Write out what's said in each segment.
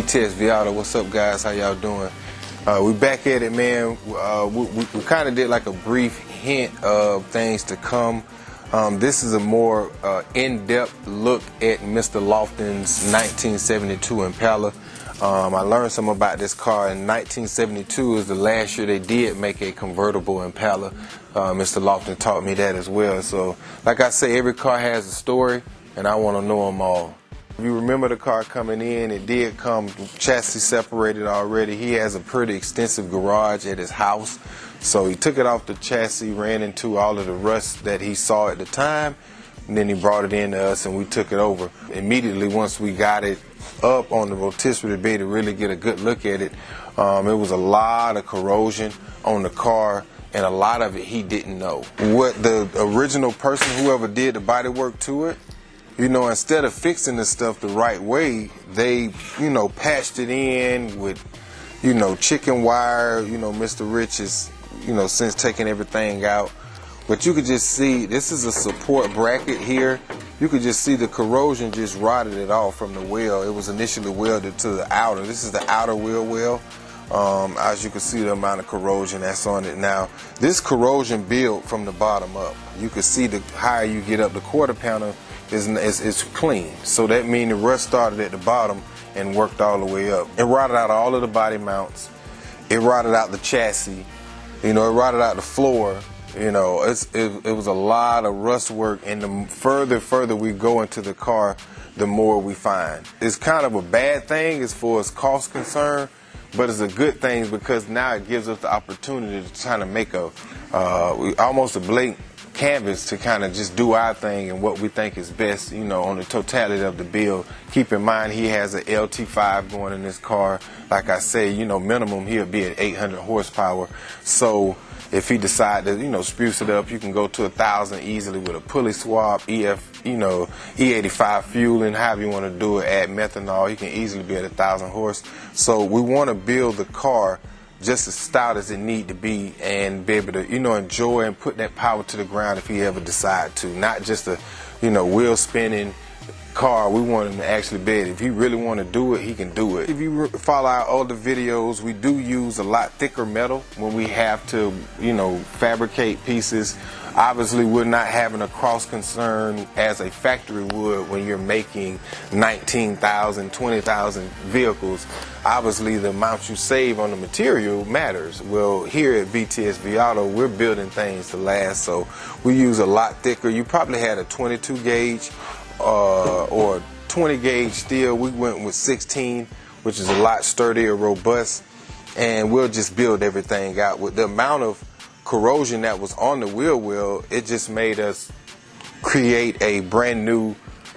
VTSV Auto. What's up, guys? How y'all doing? We back at it, man. We kind of did like a brief hint of things to come. This is a more in-depth look at Mr. Lofton's 1972 Impala. I learned something about this car. In 1972 is the last year they did make a convertible Impala. Mr. Lofton taught me that as well. So, like I say, every car has a story, and I want to know them all. If you remember the car coming in, it did come chassis separated already. He has a pretty extensive garage at his house. So he took it off the chassis, ran into all of the rust that he saw at the time, and then he brought it in to us and we took it over. Immediately once we got it up on the rotisserie bay to really get a good look at it, it was a lot of corrosion on the car, and a lot of it he didn't know. What the original person, whoever did the body work to it, you know, instead of fixing the stuff the right way, they, you know, patched it in with, you know, chicken wire. You know, Mr. Rich is, you know, since taking everything out. But you could just see, this is a support bracket here. You could just see the corrosion just rotted it off from the wheel. It was initially welded to the outer. This is the outer wheel well. As you can see the amount of corrosion that's on it. Now, this corrosion built from the bottom up. You can see the higher you get up, the quarter pounder is clean. So that means the rust started at the bottom and worked all the way up. It rotted out all of the body mounts. It rotted out the chassis. You know, it rotted out the floor. You know, it was a lot of rust work, and the further we go into the car, the more we find. It's kind of a bad thing as far as cost concerned, but it's a good thing because now it gives us the opportunity to kind of make almost a blank canvas to kind of just do our thing and what we think is best, you know, on the totality of the build. Keep in mind he has an LT5 going in this car. Like I say, you know, minimum he'll be at 800 horsepower. So if he decide to, you know, spruce it up, you can go to 1,000 easily with a pulley swap, E85 fueling, however you want to do it, add methanol. You can easily be at 1,000 horse. So we want to build the car just as stout as it need to be and be able to, you know, enjoy and put that power to the ground if he ever decide to. Not just a, you know, wheel spinning car. We want him to actually be it. If he really want to do it, he can do it. If you follow our older videos, we do use a lot thicker metal when we have to, you know, fabricate pieces. Obviously, we're not having a cross concern as a factory would when you're making 19,000, 20,000 vehicles. Obviously, the amount you save on the material matters. Well, here at VTSV Auto, we're building things to last, so we use a lot thicker. You probably had a 22 gauge or 20 gauge steel. We went with 16, which is a lot sturdier, robust, and we'll just build everything out. With the amount of corrosion that was on the wheel well, it just made us create a brand new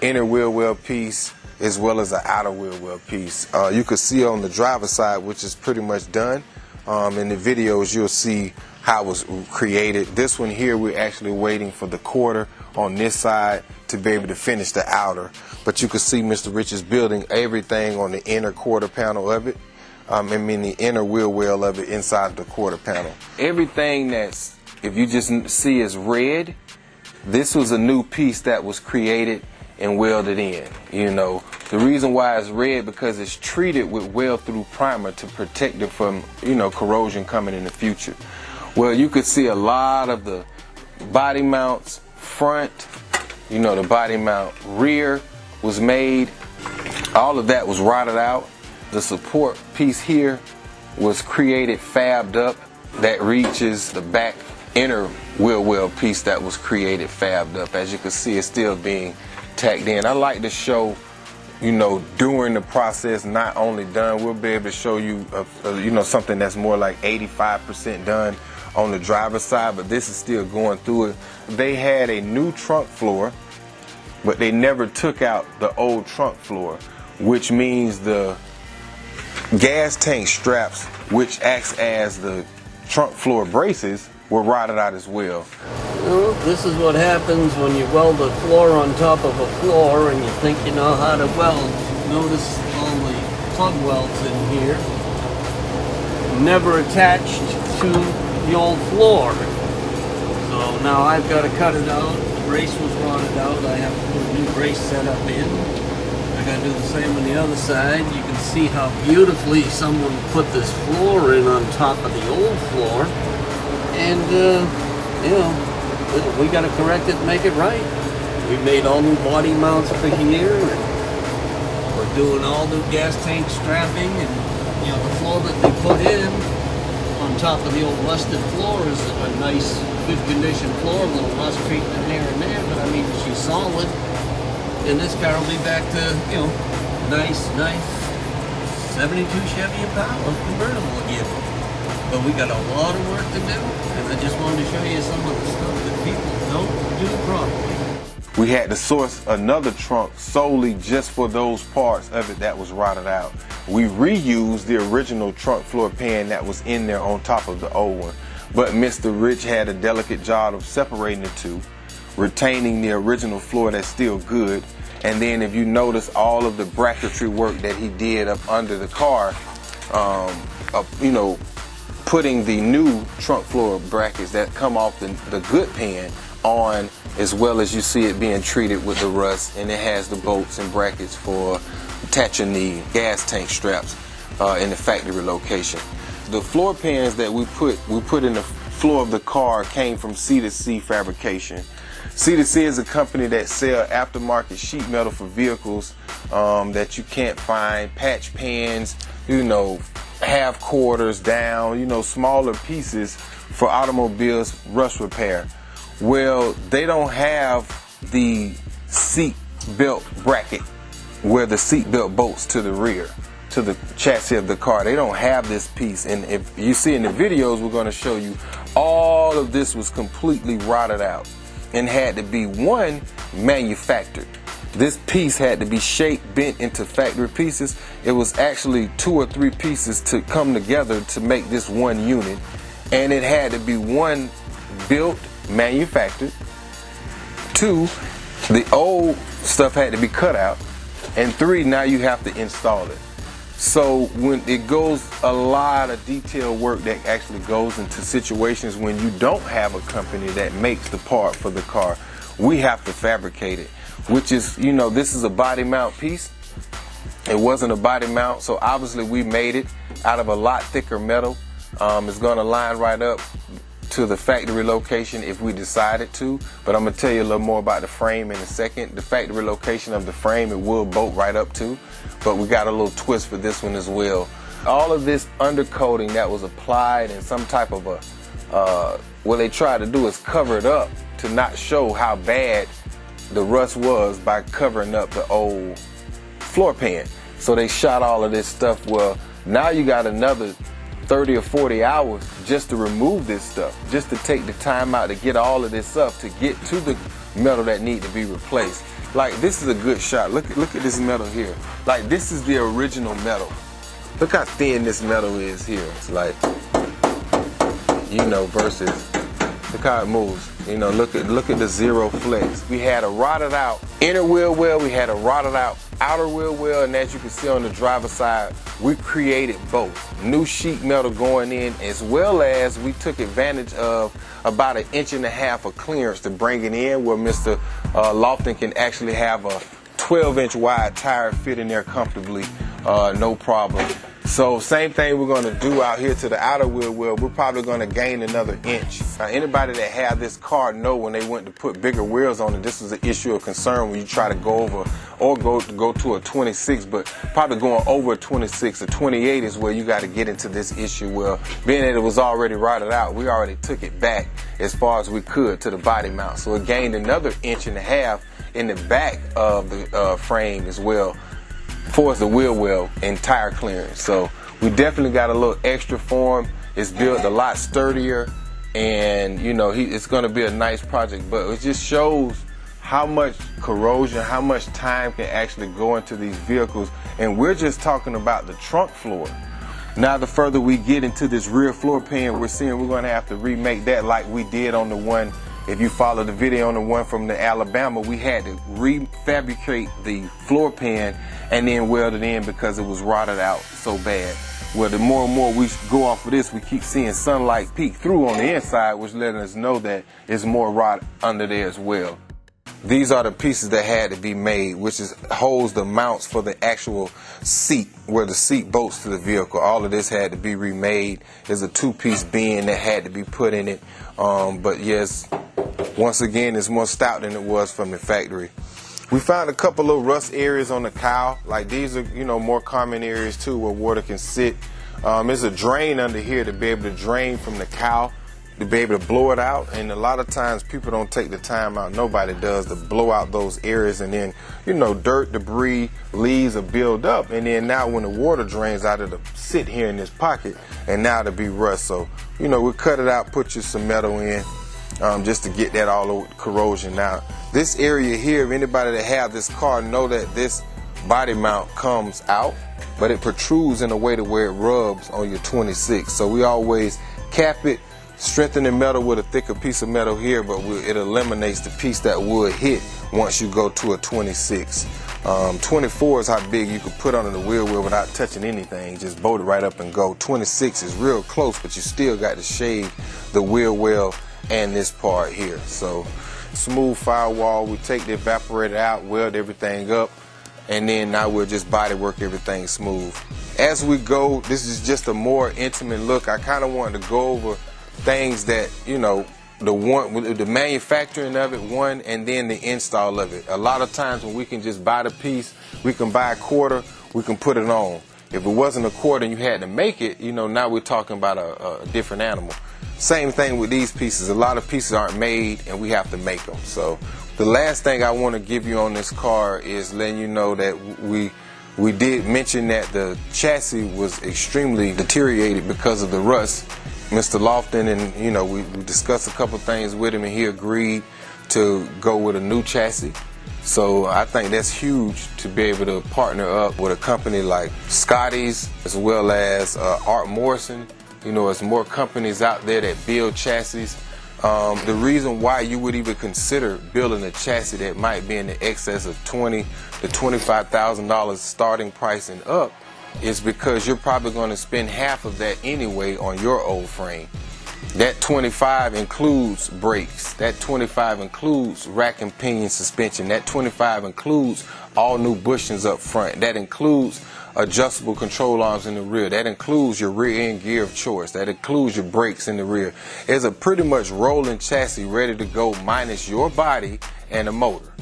inner wheel well piece as well as an outer wheel well piece. You could see on the driver's side, which is pretty much done. In the videos you'll see how it was created. This one here, we're actually waiting for the quarter on this side to be able to finish the outer. But you can see Mr. Rich is building everything on the inner quarter panel of it. The inner wheel well of it inside the quarter panel. Everything that's, if you just see is red, this was a new piece that was created and welded in. You know, the reason why it's red because it's treated with weld-through primer to protect it from, you know, corrosion coming in the future. Well, you could see a lot of the body mounts, front, you know, the body mount rear was made. All of that was rotted out. The support piece here was created, fabbed up, that reaches the back inner wheel well piece that was created, fabbed up. As you can see, it's still being tacked in. I like to show, you know, during the process, not only done. We'll be able to show you, you know, something that's more like 85% done on the driver's side, but this is still going through it. They had a new trunk floor, but they never took out the old trunk floor, which means the gas tank straps, which acts as the trunk floor braces, were rotted out as well. Well, this is what happens when you weld a floor on top of a floor and you think you know how to weld. Notice all the plug welds in here, never attached to the old floor. So now I've got to cut it out. The brace was rotted out. I have to put a new brace setup in. I I gotta do the same on the other side. You can see how beautifully someone put this floor in on top of the old floor. And, you know, we gotta correct it and make it right. We made all new body mounts for here, and we're doing all new gas tank strapping, and, you know, the floor that they put in on top of the old rusted floor is a nice, good condition floor, a little rust treatment here and there, but I mean, she's solid. And this car will be back to, you know, nice 72 Chevy Impala convertible again. But we got a lot of work to do, and I just wanted to show you some of the stuff that people don't do properly. We had to source another trunk solely just for those parts of it that was rotted out. We reused the original trunk floor pan that was in there on top of the old one. But Mr. Rich had a delicate job of separating the two, retaining the original floor that's still good. And then if you notice all of the bracketry work that he did up under the car, you know, putting the new trunk floor brackets that come off the good pan on, as well as you see it being treated with the rust, and it has the bolts and brackets for attaching the gas tank straps in the factory location. The floor pans that we put in the floor of the car came from C2C Fabrication. C2C is a company that sells aftermarket sheet metal for vehicles that you can't find, patch pans, you know, half quarters down, you know, smaller pieces for automobiles rust repair. Well, they don't have the seat belt bracket where the seat belt bolts to the rear, to the chassis of the car. They don't have this piece, and if you see in the videos, we're going to show you all of this was completely rotted out and had to be manufactured. This piece had to be shaped, bent into factory pieces. It was actually 2 or 3 pieces to come together to make this one unit, and it had to be built, manufactured. 2, the old stuff had to be cut out, and 3, now you have to install it. So when it goes, a lot of detailed work that actually goes into situations when you don't have a company that makes the part for the car. We have to fabricate it, which is, you know, this is a body mount piece. It wasn't a body mount, so obviously we made it out of a lot thicker metal. It's going to line right up to the factory location if we decided to, but I'm going to tell you a little more about the frame in a second. The factory location of the frame, it will bolt right up to, but we got a little twist for this one as well. All of this undercoating that was applied in some type of what they tried to do is cover it up to not show how bad the rust was by covering up the old floor pan. So they shot all of this stuff. Well, now you got another 30 or 40 hours just to remove this stuff, just to take the time out to get all of this up, to get to the metal that need to be replaced. Like, this is a good shot. Look at this metal here. Like, this is the original metal. Look how thin this metal is here. It's like, you know, versus, look how it moves. You know, look at the zero flex. We had a rotted out inner wheel well, we had a rotted out outer wheel well, and as you can see on the driver's side, we created both. New sheet metal going in, as well as we took advantage of about 1.5 inches of clearance to bring it in, where Mr. Lofton can actually have a 12-inch wide tire fit in there comfortably, no problem. So same thing we're going to do out here to the outer wheel well. We're probably going to gain another inch. Now, anybody that had this car know when they went to put bigger wheels on it, this was an issue of concern when you try to go over or go to a 26, but probably going over a 26 or 28 is where you got to get into this issue. Well, being that it was already rotted out, we already took it back as far as we could to the body mount. So it gained another 1.5 inches in the back of the frame as well, for the wheel well and tire clearance. So we definitely got a little extra for him. It's built a lot sturdier, and you know, it's going to be a nice project, but it just shows how much corrosion, how much time can actually go into these vehicles. And we're just talking about the trunk floor. Now, the further we get into this rear floor pan, we're seeing we're going to have to remake that like we did on the one. If you follow the video on the one from the Alabama, we had to refabricate the floor pan and then weld it in because it was rotted out so bad. Well, the more and more we go off of this, we keep seeing sunlight peek through on the inside, which letting us know that it's more rot under there as well. these are the pieces that had to be made, which holds the mounts for the actual seat, where the seat bolts to the vehicle. All of this had to be remade. There's a 2-piece bin that had to be put in it. But yes, once again, it's more stout than it was from the factory. We found a couple of rust areas on the cowl. Like, these are, you know, more common areas too, where water can sit. There's a drain under here to be able to drain from the cowl, to be able to blow it out. And a lot of times people don't take the time out, nobody does, to blow out those areas, and then, you know, dirt, debris, leaves will build up, and then now when the water drains out, it'll sit here in this pocket, and now it'll be rust. So, you know, we cut it out, put you some metal in, just to get that all over corrosion out. This area here, if anybody that have this car know that this body mount comes out, but it protrudes in a way to where it rubs on your 26. So we always cap it, strengthen the metal with a thicker piece of metal here, but it eliminates the piece that would hit once you go to a 26. 24 is how big you could put under the wheel well without touching anything. Just bolt it right up and go. 26 is real close, but you still got to shave the wheel well and this part here. So smooth firewall, we take the evaporator out, weld everything up, and then now we'll just body work everything smooth. As we go, this is just a more intimate look. I kind of wanted to go over things that, you know, the manufacturing of it, one, and then the install of it. A lot of times when we can just buy the piece, we can buy a quarter, we can put it on. If it wasn't a quarter and you had to make it, you know, now we're talking about a different animal. Same thing with these pieces. A lot of pieces aren't made and we have to make them. So the last thing I want to give you on this car is letting you know that we did mention that the chassis was extremely deteriorated because of the rust. Mr. Lofton, and you know, we discussed a couple things with him, and he agreed to go with a new chassis. So I think that's huge to be able to partner up with a company like Scotty's, as well as Art Morrison. You know, there's more companies out there that build chassis. The reason why you would even consider building a chassis that might be in the excess of $20,000 to $25,000 starting price and up is because you're probably going to spend half of that anyway on your old frame. That 25 includes brakes. That 25 includes rack and pinion suspension. That 25 includes all new bushings up front. That includes adjustable control arms in the rear. That includes your rear end gear of choice. That includes your brakes in the rear. It's a pretty much rolling chassis ready to go minus your body and a motor.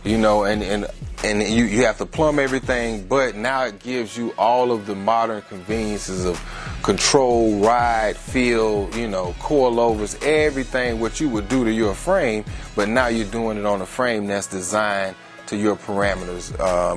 You know, and you have to plumb everything, but now it gives you all of the modern conveniences of control, ride, feel, you know, coilovers, everything what you would do to your frame, but now you're doing it on a frame that's designed to your parameters.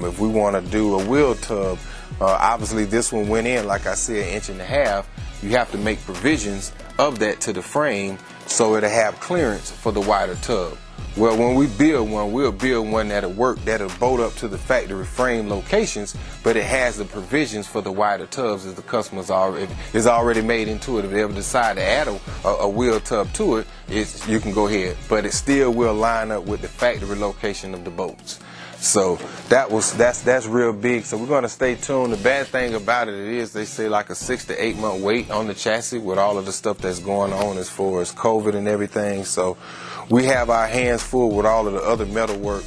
If we want to do a wheel tub, obviously this one went in, like I said, 1.5 inches. You have to make provisions of that to the frame so it'll have clearance for the wider tub. Well, when we build one, we'll build one that'll work, that'll bolt up to the factory frame locations, but it has the provisions for the wider tubs as the customer's already made into it. If they ever decide to add a wheel tub to it, you can go ahead, but it still will line up with the factory location of the bolts. So that's real big. So we're going to stay tuned. The bad thing about it is they say like a 6 to 8 month wait on the chassis with all of the stuff that's going on as far as COVID and everything. So we have our hands full with all of the other metal work.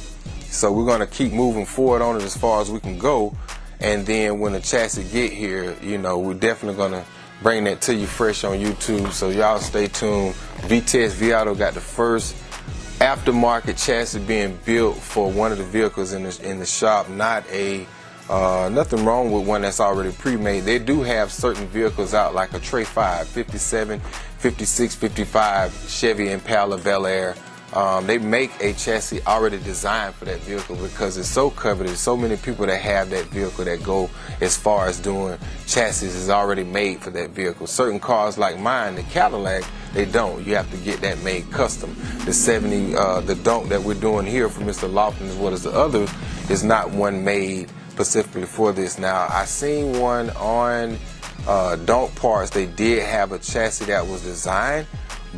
So we're going to keep moving forward on it as far as we can go. And then when the chassis get here, you know, we're definitely going to bring that to you fresh on YouTube. So y'all stay tuned. VTSV Auto got the first aftermarket chassis being built for one of the vehicles in the shop. Not nothing wrong with one that's already pre-made. They do have certain vehicles out like a Trey 5, 57, 56, 55 Chevy Impala Bel Air. They make a chassis already designed for that vehicle because it's so coveted. So many people that have that vehicle that go as far as doing chassis is already made for that vehicle. Certain cars like mine, the Cadillac, they don't. You have to get that made custom. The 70, the Donk that we're doing here for Mr. Lofton as well as the other is not one made specifically for this. Now, I seen one on Donk Parts. They did have a chassis that was designed,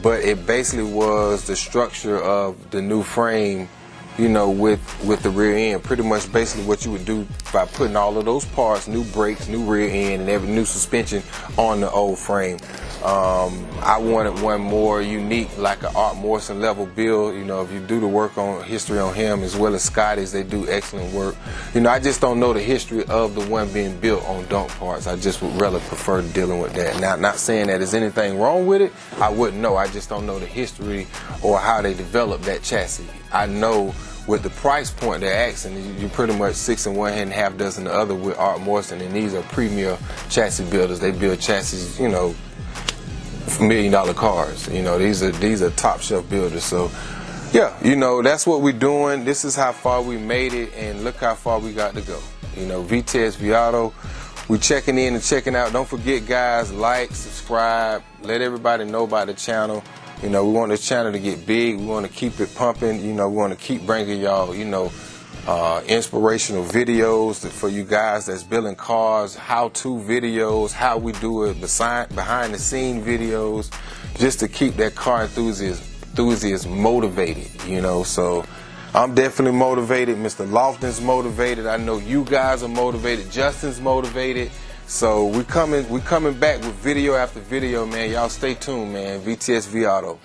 but it basically was the structure of the new frame, you know, with the rear end. Pretty much basically what you would do by putting all of those parts, new brakes, new rear end, and every new suspension on the old frame. I wanted one more unique, like an Art Morrison level build. You know, if you do the work on history on him, as well as Scotty's, they do excellent work. You know, I just don't know the history of the one being built on dunk parts. I just would rather prefer dealing with that. Now, not saying that there's anything wrong with it. I wouldn't know. I just don't know the history or how they developed that chassis. I know with the price point they're asking, you're pretty much 6 in one hand, half dozen the other with Art Morrison, and these are premier chassis builders. They build chassis, you know, $1 million cars. You know, these are top shelf builders. So yeah, you know, that's what we're doing. This is how far we made it, and look how far we got to go. You know, VTSV Auto, we checking in and checking out. Don't forget, guys, like, subscribe, let everybody know about the channel. You know, we want this channel to get big. We want to keep it pumping. You know, we want to keep bringing y'all, you know, inspirational videos for you guys that's building cars, how-to videos, how we do it, behind-the-scene videos, just to keep that car enthusiast motivated, you know. So I'm definitely motivated. Mr. Lofton's motivated. I know you guys are motivated. Justin's motivated. So we coming back with video after video, man. Y'all stay tuned, man. VTSV Auto.